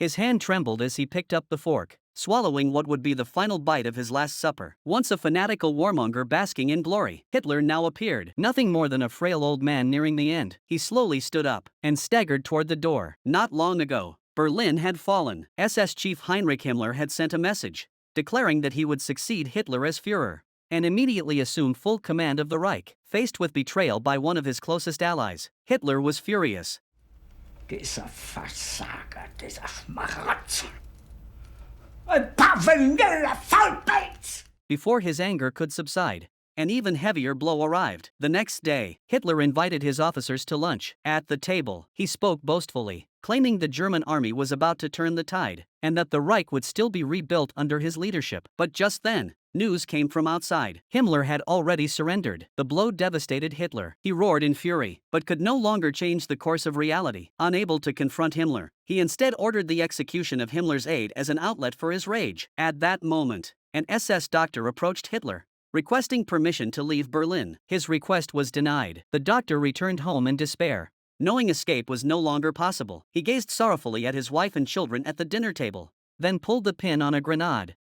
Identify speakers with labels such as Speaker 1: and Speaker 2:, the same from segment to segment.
Speaker 1: His hand trembled as he picked up the fork, swallowing what would be the final bite of his last supper. Once a fanatical warmonger basking in glory, Hitler now appeared, nothing more than a frail old man nearing the end. He slowly stood up and staggered toward the door. Not long ago, Berlin had fallen. SS Chief Heinrich Himmler had sent a message, declaring that he would succeed Hitler as Führer, and immediately assume full command of the Reich. Faced with betrayal by one of his closest allies, Hitler was furious.
Speaker 2: Dieser Versager, dieser Schmarotzer. Ein paar vanilla Faulpelz!
Speaker 1: Before his anger could subside, an even heavier blow arrived. The next day, Hitler invited his officers to lunch. At the table, he spoke boastfully, claiming the German army was about to turn the tide, and that the Reich would still be rebuilt under his leadership. But just then, news came from outside. Himmler had already surrendered. The blow devastated Hitler. He roared in fury, but could no longer change the course of reality. Unable to confront Himmler, he instead ordered the execution of Himmler's aide as an outlet for his rage. At that moment, an SS doctor approached Hitler, requesting permission to leave Berlin. His request was denied. The doctor returned home in despair, knowing escape was no longer possible. He gazed sorrowfully at his wife and children at the dinner table, then pulled the pin on a grenade.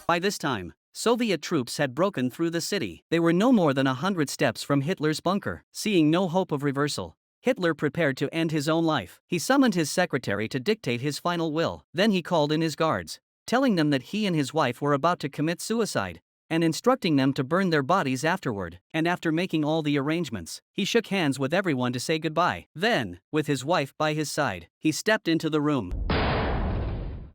Speaker 1: By this time, Soviet troops had broken through the city. They were no more than 100 steps from Hitler's bunker. Seeing no hope of reversal, Hitler prepared to end his own life. He summoned his secretary to dictate his final will. Then he called in his guards, telling them that he and his wife were about to commit suicide, and instructing them to burn their bodies afterward. And after making all the arrangements, he shook hands with everyone to say goodbye. Then, with his wife by his side, he stepped into the room.